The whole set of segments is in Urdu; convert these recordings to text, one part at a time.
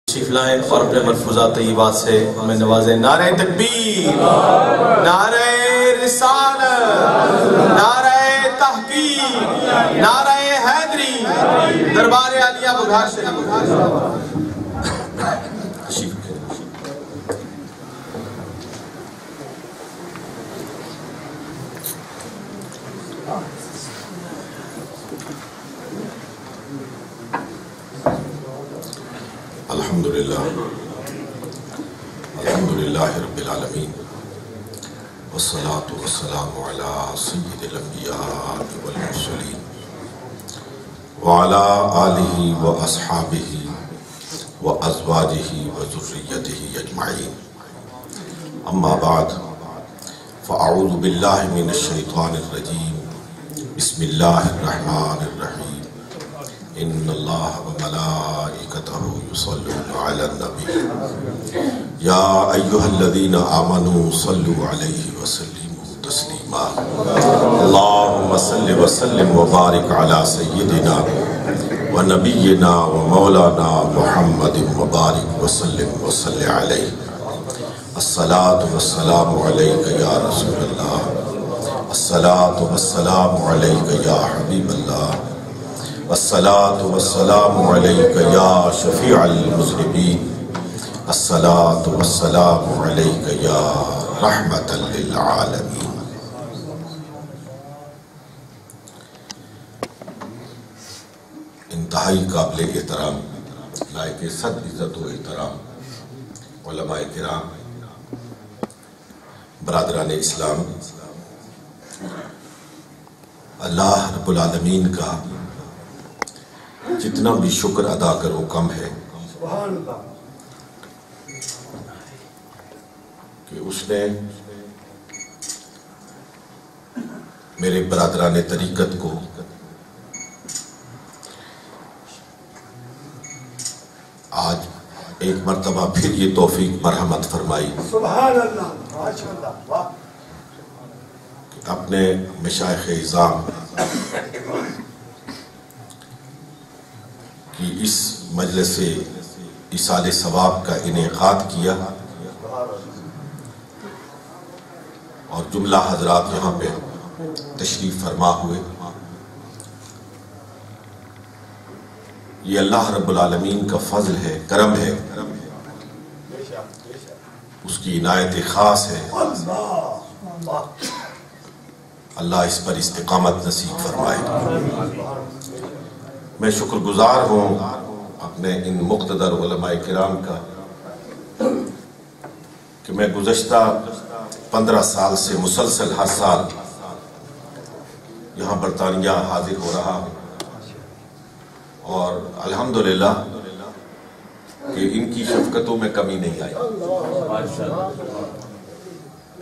تشریف لائیں اور اپنے ملفوظات طیبات سے ہمیں نوازیں۔ نعرہ تکبیر، نعرہ رسالت، نعرہ تحقیق، نعرہ حیدری، دربار عالیہ بگھار شریف۔ الحمدللہ رب العالمین والصلاة والسلام علی سید الانبیاء والمرسلین وعلی آلہ واصحابہ وازواجہ وذریتہ اجمعین، اما بعد فاعوذ باللہ من الشیطان الرجیم، بسم اللہ الرحمن الرحیم، ان اللہ وملائکتہ یصلون علی النبی یا ایہا الذین آمنوا صلوا علیہ وسلموا تسلیما، اللہم صل وسلم وبارک علی سیدنا ونبینا ومولانا محمد وبارک وسلم وصل علیہ، الصلاة والسلام علیک یا رسول اللہ، الصلاة والسلام علیک یا حبیب اللہ، الصلاة والسلام علیک یا شفیع المذنبین، الصلاة والسلام علیک یا رحمت للعالمین۔ انتہائی قابل احترام، لائق صد عزت و احترام علماء کرام، برادران اسلام، اللہ رب العالمین کا جتنا بھی شکر ادا کرو کم ہے کہ اس نے میرے برادران طریقت کو آج ایک مرتبہ پھر یہ توفیق مرحمت فرمائی سبحان اللہ کہ اپنے مشائخ اعظام کی اس مجلس ایصال ثواب کا انعقاد کیا اور جملہ حضرات یہاں پہ تشریف فرما ہوئے۔ یہ اللہ رب العالمین کا فضل ہے، کرم ہے، اس کی عنایت خاص ہے، اللہ اس پر استقامت نصیب فرمائے۔ میں شکر گزار ہوں اپنے ان مقتدر علماء کرام کا کہ میں گزشتہ 15 سال سے مسلسل ہر سال یہاں برطانیہ حاضر ہو رہا ہوں، اور الحمدللہ کہ ان کی شفقتوں میں کمی نہیں آئی۔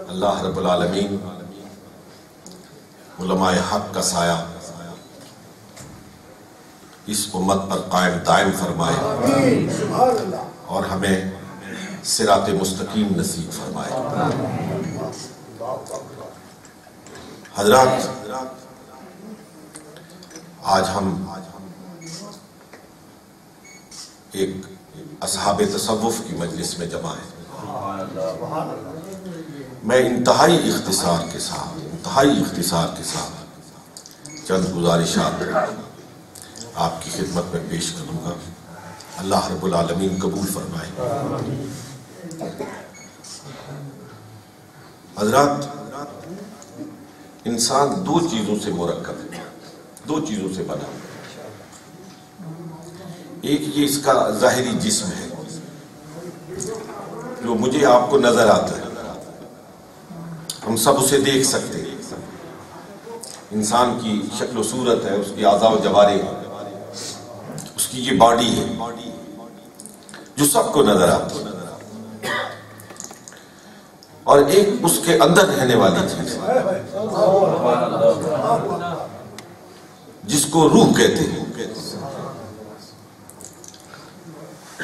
اللہ رب العالمین علماء حق کا سایہ اس امت پر قائم دائم فرمائے اور ہمیں صراط مستقیم نصیب فرمائے۔ حضرات، آج ہم ایک اصحاب تصوف کی مجلس میں جمع ہیں۔ میں انتہائی اختصار کے ساتھ چند گزارشات آپ کی خدمت میں پیش کروں گا، اللہ رب العالمین قبول فرمائے۔ حضرات، انسان دو چیزوں سے مرکب ہے، دو چیزوں سے بنا۔ ایک یہ اس کا ظاہری جسم ہے جو مجھے آپ کو نظر آتا ہے، ہم سب اسے دیکھ سکتے ہیں، انسان کی شکل و صورت ہے، اس کی اعضاء و جوارح ہیں، اس کی یہ باڈی ہے جو سب کو نظر آتی ہے، اور ایک اس کے اندر رہنے والی چیز ہے جس کو روح کہتے ہیں۔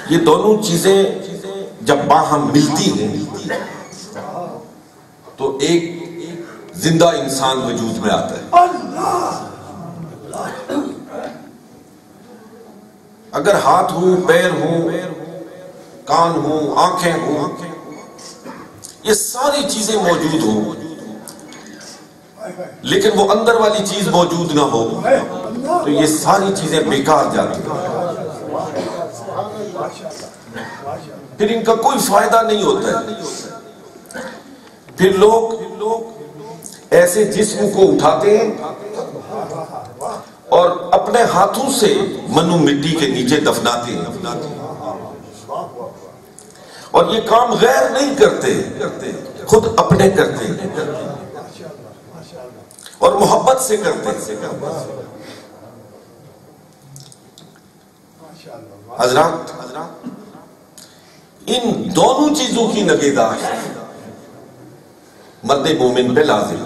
یہ دونوں چیزیں جب باہم ملتی ہیں تو ایک زندہ انسان وجود میں آتا ہے۔ اگر ہاتھ ہوں، پیر ہوں، کان ہوں، آنکھیں ہوں، یہ ساری چیزیں موجود ہوں، لیکن وہ اندر والی چیز موجود نہ ہو تو یہ ساری چیزیں بیکار جاتی ہیں، پھر ان کا کوئی فائدہ نہیں ہوتا ہے۔ پھر لوگ ایسے جسم کو اٹھاتے ہیں اور اپنے ہاتھوں سے منو مٹی کے نیچے دفناتے ہیں، اور یہ کام غیر نہیں کرتے، خود اپنے کرتے ہیں اور محبت سے کرتے ہیں۔ حضرات، ان دونوں چیزوں کی نگہداشت مرد مومن پہ لازم۔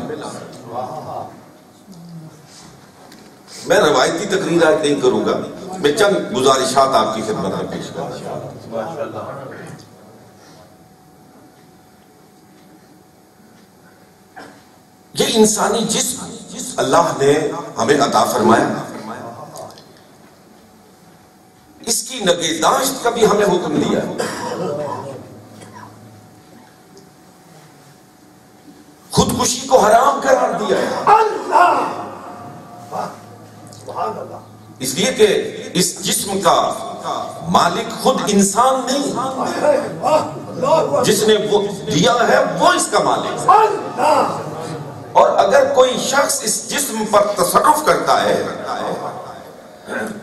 میں روایتی تقریر آج نہیں کروں گا، میں چند گزارشات آپ کی خدمت میں پیش کروں گا۔ یہ انسانی جسم اللہ نے ہمیں عطا فرمایا، اس کی نگہداشت کا بھی ہمیں حکم دیا۔ خودکشی کو حرام قرار دیا ہے، اس لیے کہ اس جسم کا مالک خود انسان نہیں، جس نے وہ دیا ہے وہ اس کا مالک ہے، اور اگر کوئی شخص اس جسم پر تصرف کرتا ہے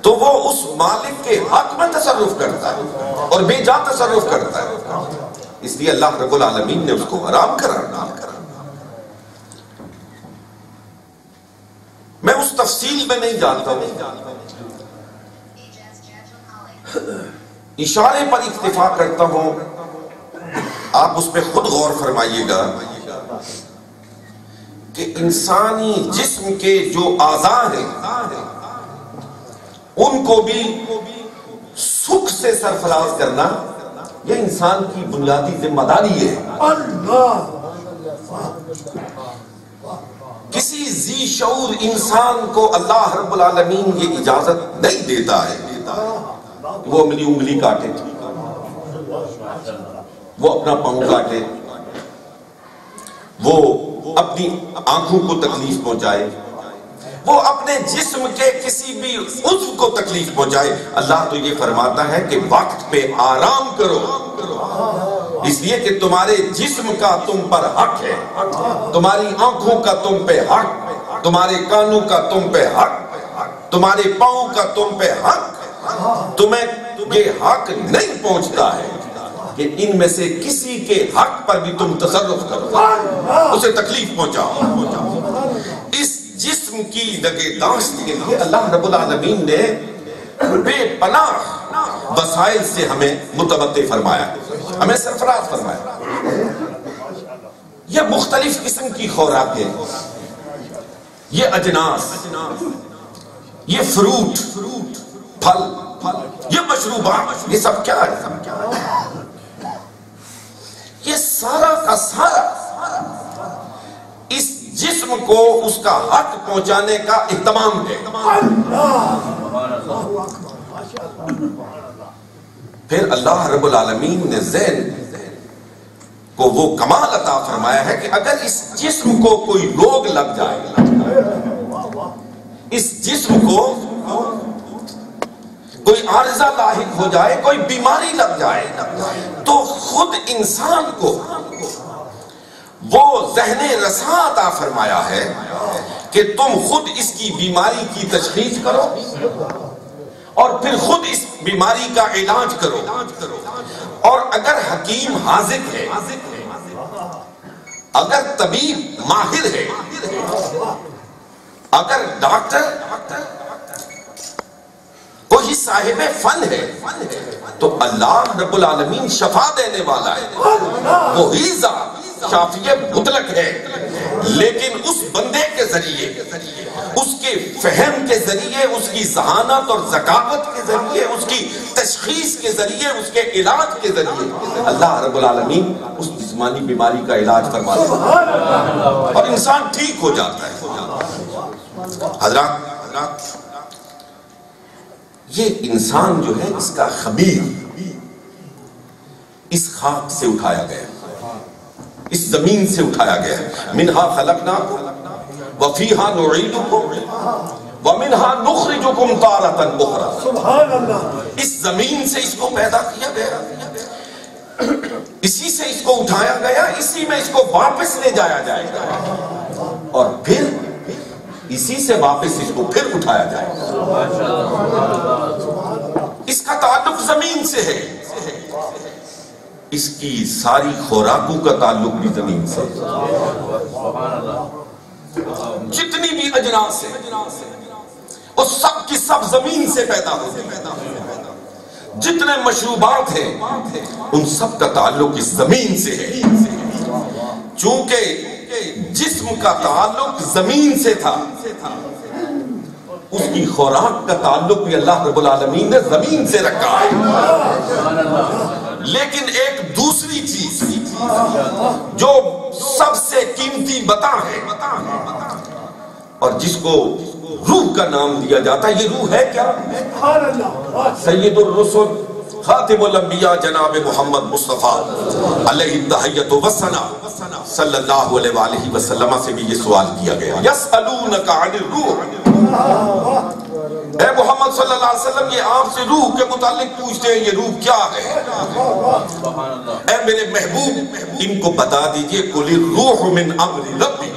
تو وہ اس مالک کے حق میں تصرف کرتا ہے اور بے جا تصرف کرتا ہے، اس لیے اللہ رب العالمین نے اس کو حرام قرار دیا۔ میں اس تفصیل میں نہیں جانتا ہوں، اشارے پر اکتفا کرتا ہوں، آپ اس پہ خود غور فرمائیے گا کہ انسانی جسم کے جو اعضاء ہیں ان کو بھی سکھ سے سرفراز کرنا یہ انسان کی بنیادی ذمہ داری ہے۔ کسی ذی شعور انسان کو اللہ رب العالمین یہ اجازت نہیں دیتا ہے وہ اپنی انگلی کاٹے، وہ اپنا پاؤں کاٹے، وہ اپنی آنکھوں کو تکلیف پہنچائے، وہ اپنے جسم کے کسی بھی عضو کو تکلیف پہنچائے۔ اللہ تو یہ فرماتا ہے کہ وقت پہ آرام کرو، اس لیے کہ تمہارے جسم کا تم پر حق ہے، تمہاری آنکھوں کا تم پہ حق، تمہارے کانوں کا تم پہ حق، تمہارے پاؤں کا تم پہ حق۔ تمہیں یہ حق نہیں پہنچتا ہے کہ ان میں سے کسی کے حق پر بھی تم تصرف کرو، اسے تکلیف پہنچاؤ۔ اس جسم کی نگہداشت کے لیے اللہ رب العالمین نے بے پناہ وسائل سے ہمیں متمتع فرمایا، ہمیں سرفراز فرمایا۔ یہ مختلف قسم کی خوراکیں، یہ اجناس، یہ فروٹ، پھل، یہ مشروبات، یہ سب کیا ہے؟ یہ سارا کا سارا اس جسم کو اس کا حق پہنچانے کا اہتمام ہے۔ پھر اللہ رب العالمین نے ذہن کو وہ کمال عطا فرمایا ہے کہ اگر اس جسم کو کوئی روگ لگ جائے، اس جسم کو کوئی عارضہ لاحق ہو جائے، کوئی بیماری لگ جائے، تو خود انسان کو وہ ذہن رساں عطا فرمایا ہے کہ تم خود اس کی بیماری کی تشخیص کرو اور پھر خود اس بیماری کا علاج کرو، اور اگر حکیم حاذق ہے، اگر طبیب ماہر ہے، اگر ڈاکٹر کوئی صاحب فن ہے تو اللہ رب العالمین شفا دینے والا ہے، وہی ذات شافی مطلق ہے، لیکن اس بندے کے ذریعے، اس کے فہم کے ذریعے، اس کی ذہانت اور ذکاوت کے ذریعے، اس کی تشخیص کے ذریعے، اس کے علاج کے ذریعے اللہ رب العالمین اس جسمانی بیماری کا علاج فرما دیتا ہے اور انسان ٹھیک ہو جاتا ہے۔ حضرات، یہ انسان جو ہے اس کا خبیر، اس خاک سے اٹھایا گیا، اس زمین سے اٹھایا گیا. منہا خلقناکم وفیہا نعیدکم ومنہا نخرجکم تارۃ اخری. سبحان اللہ. اس زمین سے اس کو پیدا کیا گیا، اسی سے اس کو اٹھایا گیا، اسی میں اس کو واپس لے جایا جائے گا، اور پھر اسی سے واپس اس کو پھر اٹھایا جائے گا. اس کا تعلق زمین سے ہے، اس کی ساری خوراکوں کا تعلق بھی زمین سے. جتنی بھی اجناس ہیں وہ سب کی سب زمین سے پیدا ہوتے ہیں. جتنے مشروبات ہیں ان سب کا تعلق اس زمین سے ہے. چونکہ جسم کا تعلق زمین سے تھا، اس کی خوراک کا تعلق بھی اللہ رب العالمین نے زمین سے رکھا ہے. لیکن ایک دوسری چیز جو سب سے قیمتی متاع ہے اور جس کو روح کا نام دیا جاتا ہے، یہ روح ہے کیا؟ سید الرسل خاتم الانبیاء جناب محمد مصطفیٰ علیہ التحیۃ والثناء صلی اللہ علیہ وآلہ وسلم سے بھی یہ سوال کیا گیا. یسألونک عن الروح، اے محمد صلی اللہ علیہ وسلم یہ آپ سے روح کے متعلق پوچھتے ہیں، یہ روح کیا ہے؟ اے میرے محبوب ان کو بتا دیجئے قل الروح من امر ربی،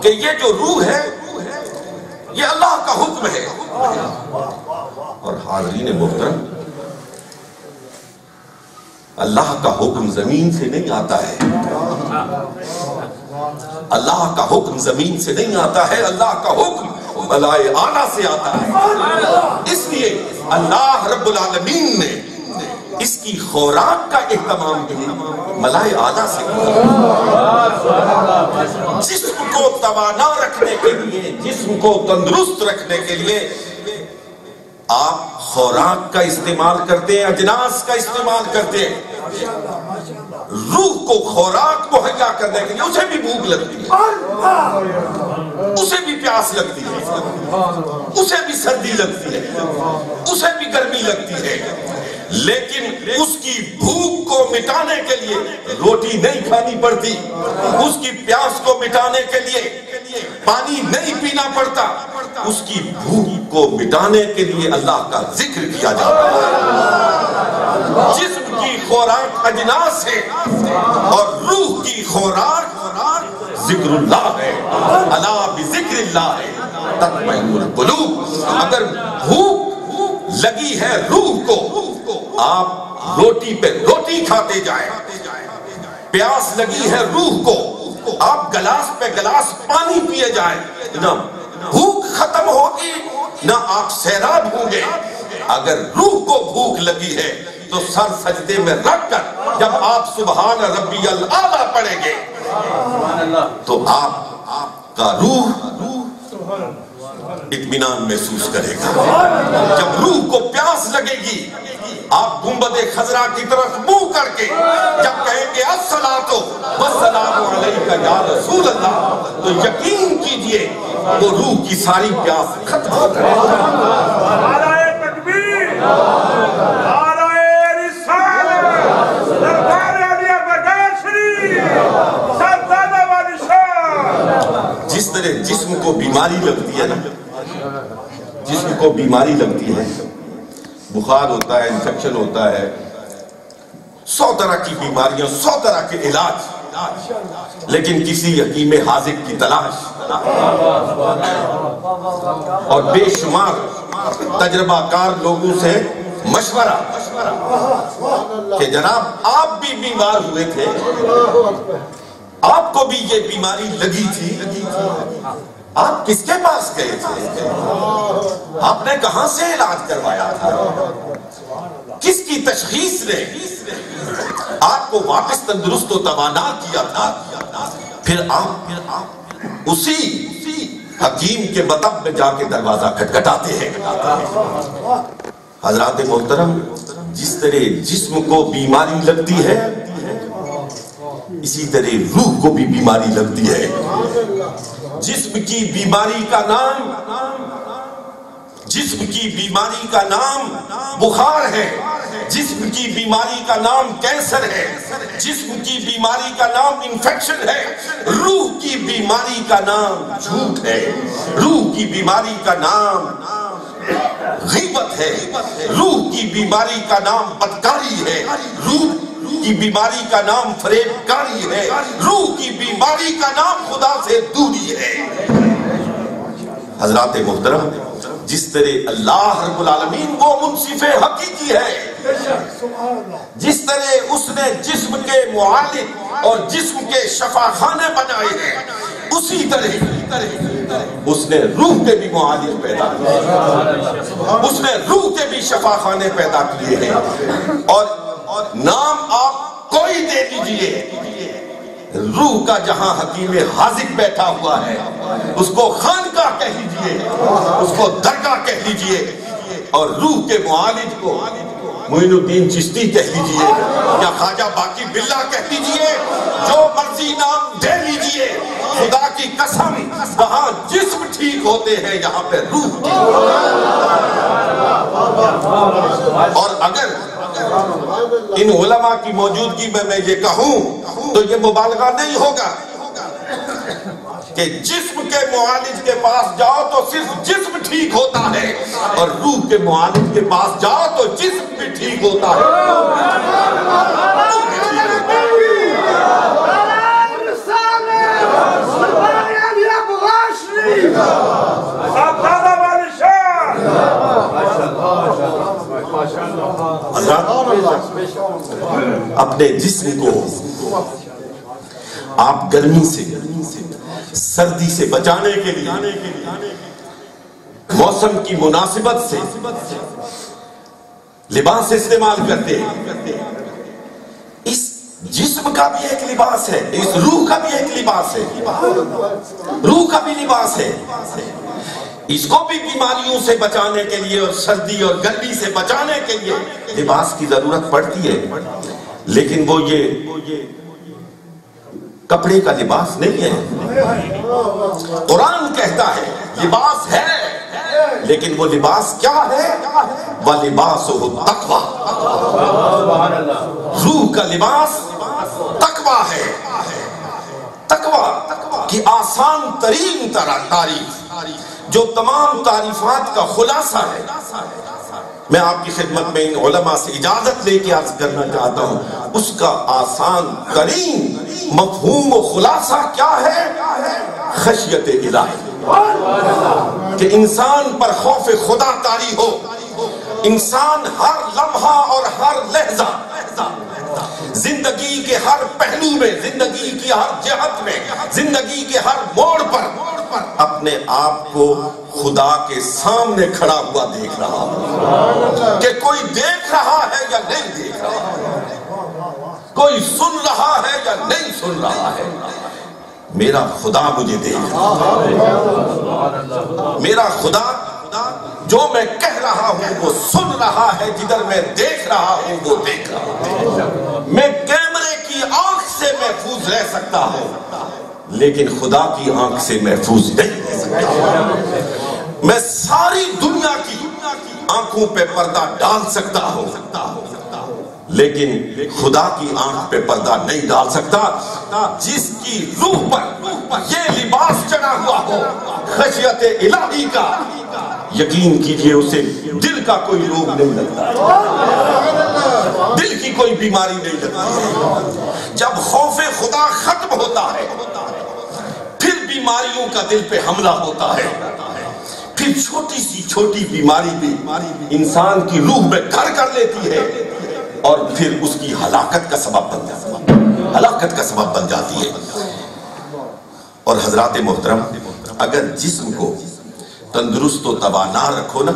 کہ یہ جو روح ہے یہ اللہ کا حکم ہے. اور حاضرین محترم، اللہ کا حکم زمین سے نہیں آتا ہے، اللہ کا حکم زمین سے نہیں آتا ہے، اللہ کا حکم ملائے اعلیٰ سے آتا ہے. اس لیے اللہ رب العالمین نے اس کی خوراک کا اہتمام بھی ملائے اعلیٰ سے کیا. جسم کو توانا رکھنے کے لیے، جسم کو تندرست رکھنے کے لیے آپ خوراک کا استعمال کرتے ہیں، اجناس کا استعمال کرتے ہیں. روح کو خوراک مہیا کرنے کے لیے اسے بھی بھوک لگتی ہے، اسے بھی پیاس لگتی ہے، اسے بھی سردی لگتی ہے، اسے بھی گرمی لگتی ہے. لیکن اس کی بھوک کو مٹانے کے لیے روٹی نہیں کھانی پڑتی، اس کی پیاس کو مٹانے کے لیے پانی نہیں پینا پڑتا، اس کی بھوک کو مٹانے کے لیے اللہ کا ذکر کیا جاتا ہے. جسم کی خوراک اجناس ہے اور روح کی خوراک ذکر اللہ ہے. الا بذکر اللہ تطمئن القلوب. اگر بھوک لگی ہے روح کو، آپ روٹی پہ روٹی کھاتے جائیں. پیاس لگی ہے روح کو، آپ گلاس پہ گلاس پانی پیے جائیں. نہ بھوک ختم ہوگی نہ آپ سیراب ہوں گے. اگر روح کو بھوک لگی ہے تو سر سجدے میں رکھ کر جب آپ سبحان ربی الاعلیٰ پڑھیں گے تو آپ کا روح اطمینان محسوس کرے گا. جب روح کو پیاس لگے گی آپ گنبد خضرا کی طرف منہ کر کے جب کہیں گے الصلاۃ والسلام علیک یا رسول اللہ، تو یقین کیجئے وہ روح کی ساری پیاس ختم ہو جائے گی. نعرہ تکبیر، نعرہ رسالت، دربار علی بغداد شریف، سردار والی شان. جس طرح جسم کو بیماری لگتی ہے نا، جسم کو بیماری لگتی ہے، بخار ہوتا ہے، انفیکشن ہوتا ہے، 100 طرح کی بیماریاں، 100 طرح کے علاج، لیکن کسی حکیم حاذق کی تلاش اور بے شمار تجربہ کار لوگوں سے مشورہ کہ جناب آپ بھی بیمار ہوئے تھے، آپ کو بھی یہ بیماری لگی تھی، آپ کس کے پاس گئے تھے، آپ نے کہاں سے علاج کروایا تھا، کس کی تشخیص نے آپ کو واپس تندرست و توانا کیا تھا. پھر آپ اسی حکیم کے مطلب میں جا کے دروازہ کھٹکھٹاتے ہیں. حضرات محترم، جس طرح جسم کو بیماری لگتی ہے اسی طرح روح کو بھی بیماری لگتی ہے. جسم کی بیماری کا نام بخار ہے، جسم کی بیماری کا نام کینسر ہے، جسم کی بیماری کا نام انفیکشن ہے، روح کی بیماری کا نام جھوٹ ہے، روح کی بیماری کا نام غیبت ہے، روح کی بیماری کا نام بدکاری ہے، روح کی بیماری کا نام فریب کاری ہے، روح کی بیماری کا نام خدا سے دوری ہے۔ حضرات محترم، جس طرح اللہ رب العالمین وہ منصف حقیقی ہے، جس طرح اس نے جسم کے معالج اور جسم کے شفا خانے بنائے ہیں، اسی طرح اس نے روح کے بھی معالج پیدا کیے، اس نے روح کے بھی شفا خانے پیدا کیے ہیں۔ اور نام آپ کوئی دے دیجئے، روح کا جہاں حکیم حاذق بیٹھا ہوا ہے اس کو خانقاہ کہہ لیجئے، اس کو درگاہ کہہ لیجئے، اور روح کے معالج کو معین الدین چشتی کہہ لیجئے یا خواجہ باقی باللہ کہہ لیجئے، جو مرضی نام دے لیجئے، خدا کی قسم وہاں جسم ٹھیک ہوتے ہیں، یہاں پہ روح ٹھیک ہوتے ہیں۔ اور اگر ان علماء کی موجودگی میں یہ کہوں تو یہ مبالغہ نہیں ہوگا کہ جسم کے معالج کے پاس جاؤ تو صرف جسم ٹھیک ہوتا ہے، اور روح کے معالج کے پاس جاؤ تو جسم بھی ٹھیک ہوتا ہے۔ اپنے جسم کو آپ گرمی سے سردی سے بچانے کے لیے موسم کی مناسبت سے لباس استعمال کرتے ہیں۔ اس جسم کا بھی ایک لباس ہے، اس روح کا بھی ایک لباس ہے، روح کا بھی لباس ہے۔ اس کو بھی بیماریوں سے بچانے کے لیے اور سردی اور گرمی سے بچانے کے لیے لباس کی ضرورت پڑتی ہے، لیکن وہ یہ کپڑے کا لباس نہیں ہے۔ قرآن کہتا ہے لباس ہے، لیکن وہ لباس کیا ہے؟ وَلِبَاسُهُ التَّقْوَىٰ، روح کا لباس تقویٰ ہے۔ تقویٰ کی آسان ترین تعریف جو تمام تعریفات کا خلاصہ ہے، میں آپ کی خدمت میں ان علماء سے اجازت لے کے عرض کرنا چاہتا ہوں، اس کا آسان ترین مفہوم و خلاصہ کیا ہے؟ خشیت الہی، کہ انسان پر خوف خدا طاری ہو، انسان ہر لمحہ اور ہر لحظہ زندگی کے ہر پہلو میں، زندگی کی ہر جہت میں، زندگی کے ہر موڑ پر اپنے آپ کو خدا کے سامنے کھڑا ہوا دیکھ رہا ہو، کہ کوئی دیکھ رہا ہے یا نہیں دیکھ رہا ہے، کوئی سن رہا ہے یا نہیں سن رہا ہے۔ میرا خدا مجھے دیکھ رہا ہے، میرا خدا جو میں کہہ رہا ہوں وہ سن رہا ہے، جدھر میں دیکھ رہا ہوں وہ دیکھ رہا ہے۔ میں کیمرے کی آنکھ سے محفوظ رہ سکتا ہوں، لیکن خدا کی آنکھ سے محفوظ نہیں رہ سکتا۔ میں ساری دنیا کی آنکھوں پہ پردہ ڈال سکتا ہوں، لیکن خدا کی آنکھ پہ پردہ نہیں ڈال سکتا۔ جس کی روح پر یہ لباس چڑھا ہوا ہو خشیت الہی کا، یقین کیجئے اسے دل کا کوئی روگ نہیں لگتا، دل کی کوئی بیماری نہیں لگتی۔ جب خوف خدا ختم ہوتا ہے پھر بیماریوں کا دل پہ حملہ ہوتا ہے، پھر چھوٹی سی چھوٹی بیماری بھی انسان کی روح میں گھر کر لیتی ہے، اور پھر اس کی ہلاکت کا سبب بن جاتی ہے، ہلاکت کا سبب بن جاتی ہے۔ اور حضرات محترم، اگر جسم کو تندرست و توانا رکھو نا،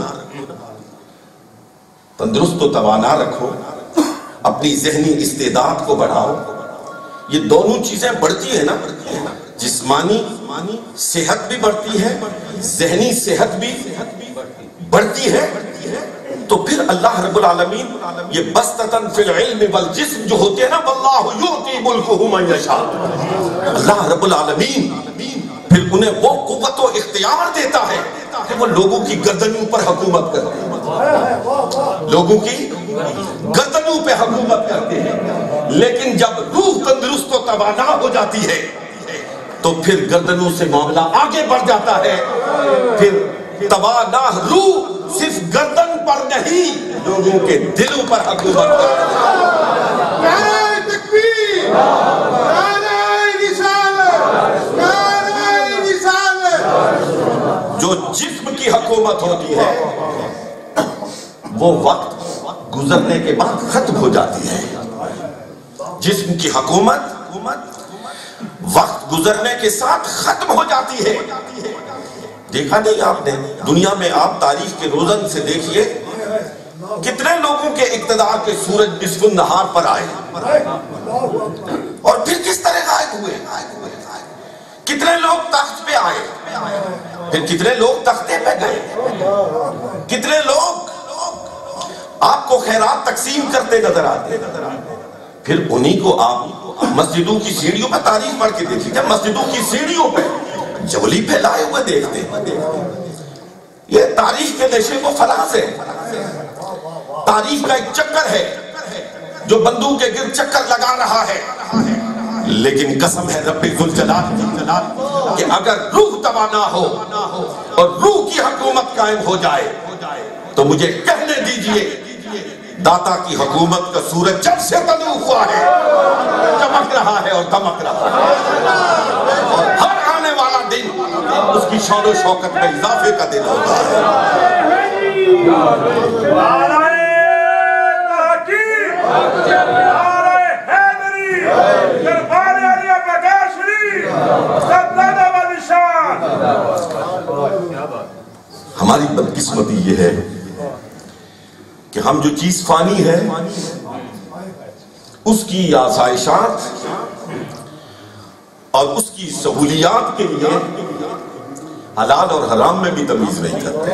تندرست و توانا رکھو، اپنی ذہنی استعداد کو بڑھاؤ، یہ دونوں چیزیں بڑھتی ہیں نا، جسمانی صحت بھی بڑھتی ہے، ذہنی صحت بھی بڑھتی ہے، تو پھر اللہ رب العالمین یہ بسطتاً فی العلم والجسم جو ہوتے ہیں نا، واللہ یؤتی ملکہ من یشاء، اللہ رب العالمین پھر انہیں وہ قوت و اختیار دیتا ہے کہ وہ لوگوں کی گردنوں پر حکومت کرتے ہیں، لوگوں کی گردنوں پہ حکومت کرتے ہیں، لیکن جب روح تندرست و توانا ہو جاتی ہے تو پھر گردنوں سے معاملہ آگے بڑھ جاتا ہے. پھر توانا روح صرف گردن پر نہیں، لوگوں کے دلوں پر حکومت کرتی ہے. نعرہ تکبیر، نعرہ رسالت، نعرہ رسالت. جو جسم کی حکومت ہوتی ہے وہ وقت گزرنے کے بعد ختم ہو جاتی ہے. جسم کی حکومت وقت گزرنے کے ساتھ ختم ہو جاتی ہے. دیکھا نہیں آپ نے دنیا میں؟ آپ تاریخ کے روزن سے دیکھیے کتنے لوگوں کے اقتدار کے سورج نصف النہار پر آئے اور پھر کس طرح غائب ہوئے. کتنے لوگ تخت پہ آئے، پھر کتنے لوگ تختے پہ گئے. کتنے لوگ آپ کو خیرات تقسیم کرتے نظر آتے، پھر انہی کو آپ مسجدوں کی سیڑھیوں پہ تاریخ پڑھ کے دیکھیے، مسجدوں کی سیڑھیوں پہ جولی پھیلائے ہوئے دیکھتے ہیں. یہ تاریخ کے نشے کو فلاس ہے. تاریخ کا ایک چکر ہے جو بندوق کے گرد چکر لگا رہا ہے. لیکن قسم ہے رب ذوالجلال کہ اگر روح توانا ہو اور روح کی حکومت قائم ہو جائے تو مجھے کہنے دیجئے داتا کی حکومت کا سورج جب سے طلوع ہوا ہے چمک رہا ہے اور دمک رہا ہے، اور ہر آنے والا دن اس کی شان و شوکت میں اضافے کا دن ہوتا ہے. نعرہ تحقیق، نعرہ حیدری، دربار عالیہ بغیر شریف، سردادہ والی شان. ہماری بدقسمتی یہ ہے کہ ہم جو چیز فانی ہے اس کی آسائشات اور اس کی سہولیات کے لیے حلال اور حرام میں بھی تمیز نہیں کرتے،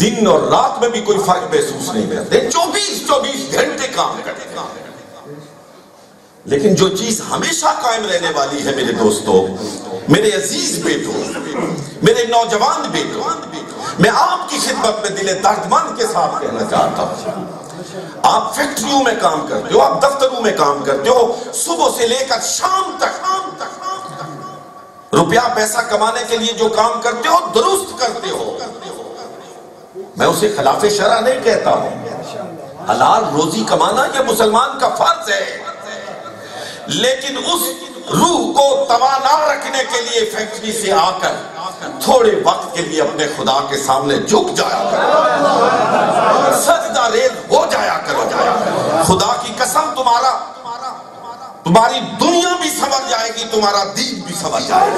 دن اور رات میں بھی کوئی فرق محسوس نہیں کرتے، 24 گھنٹے کام کرتے. لیکن جو چیز ہمیشہ قائم رہنے والی ہے میرے دوستو، میرے عزیز بیٹوں، میرے نوجوان بیٹوں، میں آپ کی خدمت میں دل دردمند کے ساتھ کہنا چاہتا ہوں. آپ فیکٹریوں میں کام کرتے ہو، آپ دفتروں میں کام کرتے ہو، صبح سے لے کر شام تک روپیہ پیسہ کمانے کے لیے جو کام کرتے ہو درست کرتے ہو. میں اسے خلاف شرع نہیں کہتا ہوں، حلال روزی کمانا یہ مسلمان کا فرض ہے، لیکن اس روح کو توانا رکھنے کے لیے فیکٹری سے آ کر تھوڑے وقت کے لیے اپنے خدا کے سامنے جھک جایا کرو، سجدہ ریز ہو جایا کرو. خدا کی قسم تمہاری دنیا بھی سمجھ جائے گی، تمہارا دین بھی سمجھ جائے گا.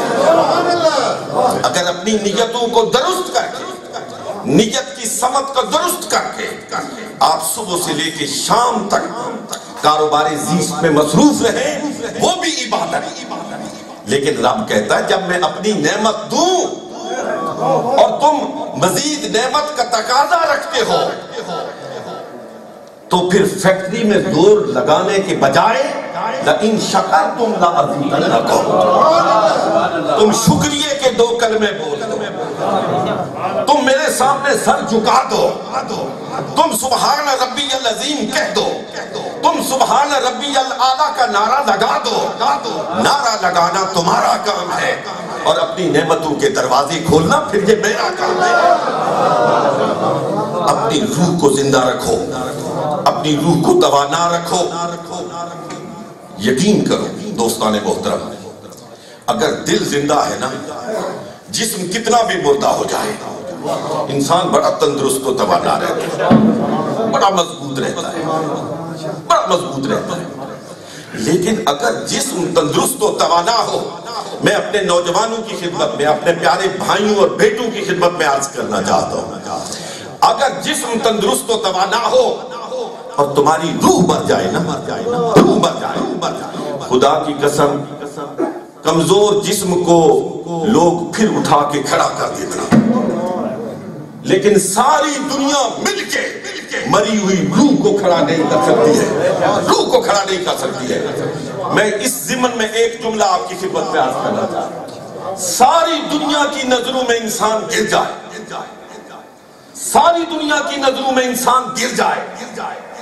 اگر اپنی نیتوں کو درست کر کے، نیت کی سمت کو درست کر کے آپ صبح سے لے کے شام تک کاروبار زیست میں مصروف رہیں، وہ بھی عبادت. لیکن رب کہتا ہے جب میں اپنی نعمت دوں اور تم مزید نعمت کا تقاضا رکھتے ہو تو پھر فیکٹری میں زور لگانے کے بجائے لَإِن شَكَرْتُمْ لَأَزِيدَنَّكُمْ، تم شکریہ کے 2 کلمے بول دو، تم میرے سامنے سر جھکا دو، تم سبحان ربی العظیم کہہ دو، تم سبحان ربی الاعلیٰ کا نعرہ لگا دو. نعرہ لگانا تمہارا کام ہے اور اپنی نعمتوں کے دروازے کھولنا پھر یہ میرا کام ہے. اپنی روح کو زندہ رکھو، اپنی روح کو توانا رکھو. یقین کرو دوستان محترم، اگر دل زندہ ہے نا، جسم کتنا بھی مردہ ہو جائے انسان بڑا تندرست و توانا رہتا ہے، بڑا مضبوط رہتا ہے. لیکن اگر جسم تندرست و توانا ہو، میں اپنے نوجوانوں کی خدمت میں، اپنے پیارے بھائیوں اور بیٹوں کی خدمت میں عرض کرنا چاہتا ہوں، اگر جسم تندرست و توانا ہو اور تمہاری روح مر جائے نا، روح مر جائے، خدا کی قسم کمزور جسم کو لوگ پھر اٹھا کے کھڑا کر دیتے، لیکن ساری دنیا مل کے مری ہوئی روح کو کھڑا نہیں کر سکتی ہے، روح کو کھڑا نہیں کر سکتی ہے. میں اس ضمن میں ایک جملہ آپ کی خدمت میں عرض کرنا چاہتا ہوں، ساری دنیا کی نظروں میں انسان گر جائے، ساری دنیا کی نظروں میں انسان گر جائے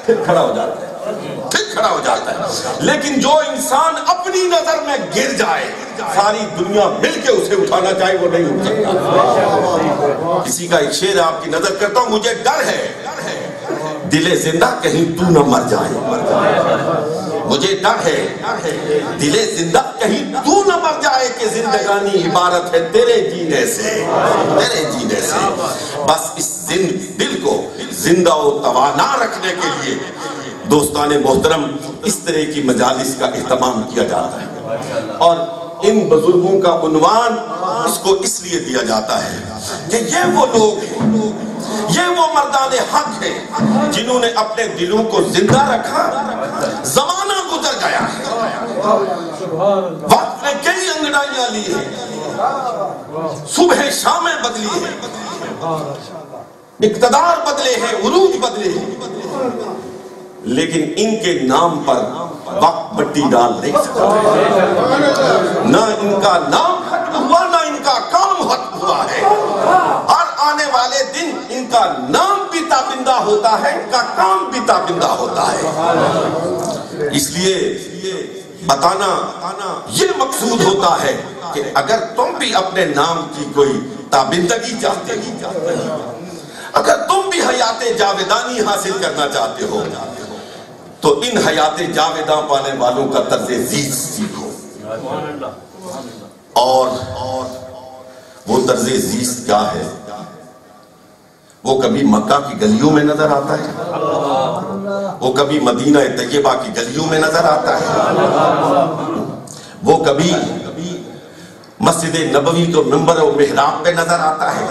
پھر کھڑا ہو جاتا ہے، لیکن جو انسان اپنی نظر میں گر جائے ساری دنیا مل کے اسے اٹھانا چاہے وہ نہیں اٹھ سکتا۔ کسی کا ایک شعر آپ کی نظر کرتا ہوں، مجھے ڈر ہے دل زندہ کہیں تو نہ مر جائے، مجھے ڈر ہے دل زندہ کہیں تو نہ مر جائے کہ زندگانی عبارت ہے تیرے جینے سے، بس اس دل کو زندہ و توانا رکھنے کے لیے دوستان محترم اس طرح کی مجالس کا اہتمام کیا جاتا ہے، اور ان بزرگوں کا عنوان اس کو اس لیے دیا جاتا ہے کہ یہ وہ لوگ ہیں، یہ وہ مردان حق ہیں جنہوں نے اپنے دلوں کو زندہ رکھا۔ زمانہ گزر گیا ہے، وقت نے کئی انگڑائیاں لی ہیں، صبح شامیں بدلی ہیں، اقتدار بدلے ہیں، عروج بدلے ہیں، لیکن ان کے نام پر وقت مٹی ڈال نہیں سکتا، نہ ان کا نام ختم ہوا نہ ان کا کام ختم ہوا ہے۔ ہر آنے والے دن ان کا نام بھی تابندہ ہوتا ہے، ان کا کام بھی تابندہ ہوتا ہے۔ اس لیے بتانا یہ مقصود ہوتا ہے کہ اگر تم بھی اپنے نام کی کوئی تابندگی چاہتے ہو، اگر تم بھی حیات جاویدانی حاصل کرنا چاہتے ہو تو ان حیات جاویداں پانے والوں کا طرز زیست سیکھو، اور وہ طرز زیست کیا ہے؟ وہ کبھی مکہ کی گلیوں میں نظر آتا ہے، وہ کبھی مدینہ طیبہ کی گلیوں میں نظر آتا ہے، وہ کبھی مسجد نبوی کو منبر و محراب پہ نظر آتا ہے،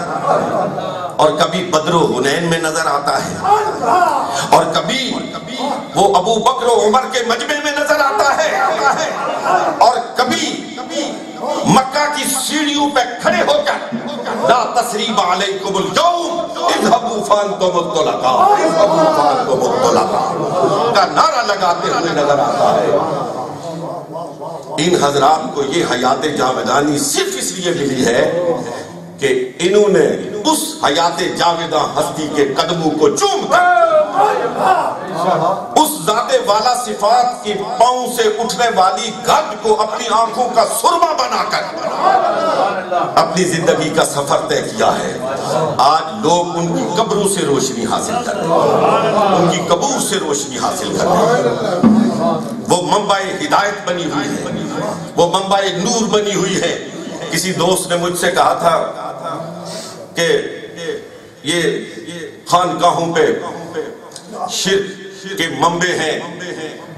اور کبھی بدر و حنین میں نظر آتا ہے، اور کبھی وہ ابو بکر و عمر کے مجمع میں نظر آتا ہے، اور کبھی مکہ کی سیڑھیوں پہ کھڑے ہو کر لا تثریب علیکم اليوم اذهبوا فانتم الطلقاء کا نعرہ لگاتے ہوئے نظر آتا ہے۔ ان حضرات کو یہ حیات جاویدانی صرف اس لیے ملی ہے کہ انہوں نے اس حیات جاویدہ ہستی کے قدموں کو چوم کر اس ذات والا صفات کی پاؤں سے اٹھنے والی گرد کو اپنی آنکھوں کا سرما بنا کر اپنی زندگی کا سفر طے کیا ہے۔ آج لوگ ان کی قبروں سے روشنی حاصل کر رہے ہیں، ان کی قبور سے روشنی حاصل کر رہے ہیں، وہ منبع ہدایت بنی ہوئی ہے، وہ منبع نور بنی ہوئی ہے۔ کسی دوست نے مجھ سے کہا تھا کہ یہ خانقاہوں پہ شرک کے منبع ہیں،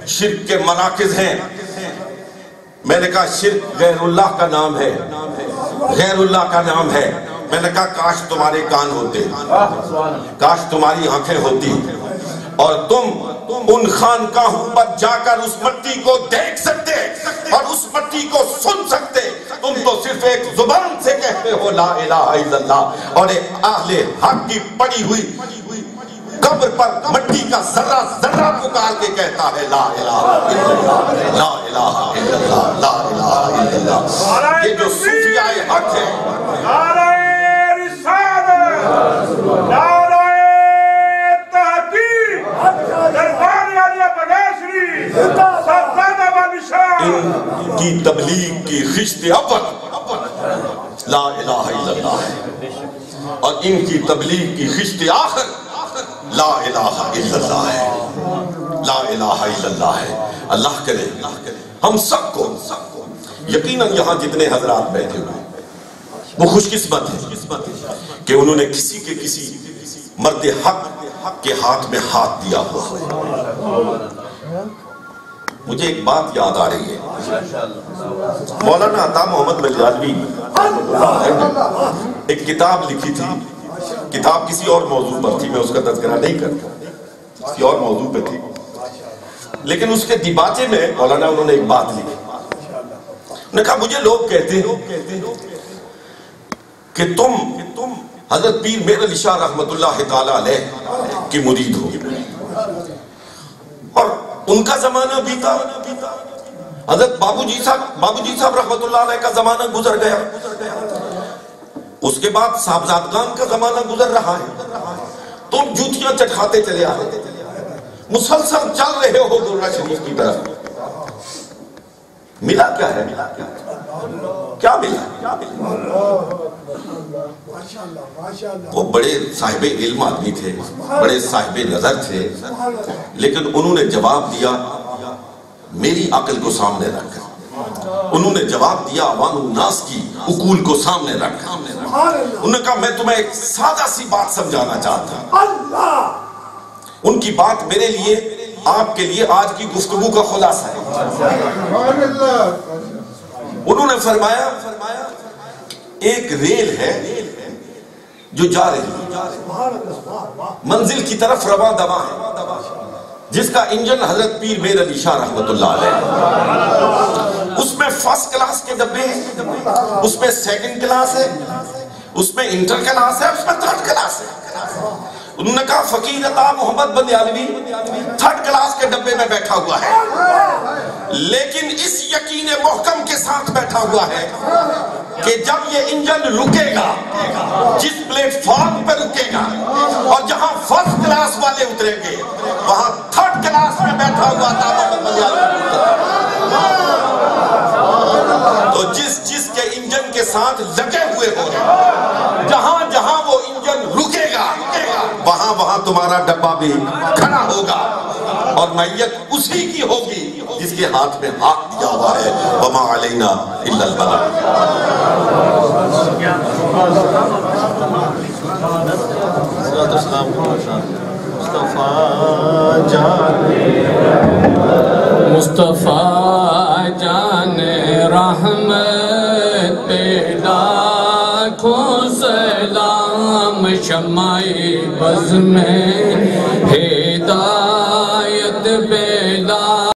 شرک کے مراکز ہیں۔ میں نے کہا شرک غیر اللہ کا نام ہے، غیر اللہ کا نام ہے۔ میں نے کہا کاش تمہارے کان ہوتے، کاش تمہاری آنکھیں ہوتی، اور تم ان خانقاہوں پر جا کر اس مٹی کو دیکھ سکتے اور اس مٹی کو سن سکتے۔ تم تو صرف ایک زبان سے کہتے ہو لا الہ الا اللہ، اور ایک اہل حق کی پڑی ہوئی قبر پر مٹی کا ذرہ ذرہ پکار کے کہتا ہے لا الہ الا اللہ، لا الہ الا اللہ، لا الہ الا اللہ۔ یہ جو صوفیاء حق ہے، نعرہ رسالت، نعرہ تحقیق، دربار عالیہ بغاشری، سردادہ بادشاہ، ان کی تبلیغ کی خشت اول لا الہ الا اللہ ہے، اور ان کی تبلیغ کی خشت آخر لا الہ الا اللہ ہے، لا الہ الا اللہ ہے۔ اللہ کرے ہم سب کو، یقیناً یہاں جتنے حضرات بیٹھے ہوئے وہ خوش قسمت ہے کہ انہوں نے کسی کے کسی مرد حق کے ہاتھ میں ہاتھ دیا ہوا۔ مجھے ایک بات یاد آ رہی ہے، مولانا عطا محمد مجاجوی ایک کتاب لکھی تھی، کتاب کسی اور موضوع پر تھی، میں اس کا تذکرہ نہیں کرتا، کسی اور موضوع پہ تھی، لیکن اس کے دیباچے میں مولانا انہوں نے ایک بات لکھی، انہوں نے کہا مجھے لوگ کہتے ہیں کہ تم حضرت پیر میر علی شاہ رحمت اللہ تعالیٰ علیہ کی مرید ہو، اور ان کا زمانہ بھی تھا، حضرت بابو جی صاحب رحمت اللہ علیہ کا زمانہ گزر گیا، اس کے بعد صاحبزادگان کا زمانہ گزر رہا ہے، تم جوتیاں چٹکھاتے چلے آ رہے، مسلسل چل رہے ہو درہ شریف کی طرف. ملا کیا ہے؟ کیا ملا؟ وہ بڑے صاحب علم آدمی تھے، بڑے صاحب نظر تھے، لیکن انہوں نے جواب دیا میری عقل کو سامنے رکھ کر. انہوں نے جواب دیا عوام الناس کی عقول کو سامنے رکھ کر. انہوں نے کہا میں تمہیں ایک سادہ سی بات سمجھانا چاہتا ہوں. ان کی بات میرے لیے آپ کے لیے آج کی گفتگو کا خلاصہ ہے. انہوں نے فرمایا ایک ریل ہے جو جا رہی منزل کی طرف رواں دواں ہے، جس کا انجن حضرت پیر میر علی شاہ رحمت اللہ علیہ. اس میں فرسٹ کلاس کے ڈبے ہیں، اس میں سیکنڈ کلاس ہے، اس میں انٹر کلاس ہے، اس میں تھرڈ کلاس ہے. انہوں نے کہا فقیر عطا محمد بندیالوی تھرڈ کلاس کے ڈبے میں بیٹھا ہوا ہے، لیکن اس یقین محکم کے ساتھ بیٹھا ہوا ہے کہ جب یہ انجن رکے گا، جس پلیٹ فارم پہ رکے گا اور جہاں فرسٹ کلاس والے اتریں گے وہاں تھرڈ کلاس میں بیٹھا ہوا عطا محمد بندیالوی تو جس کے انجن کے ساتھ لگے ہوئے ہو رہے، جہاں جہاں وہ انجن رکے گا وہاں تمہارا ڈبہ بھی کھڑا ہوگا اور میت اسی کی ہوگی جس کے ہاتھ میں ہاتھ دیا ہوا ہے. وما علینا الا البلاغ. مصطفیٰ جان رحمت لاکھوں سلام، شمع بز میں ہدایت بیدار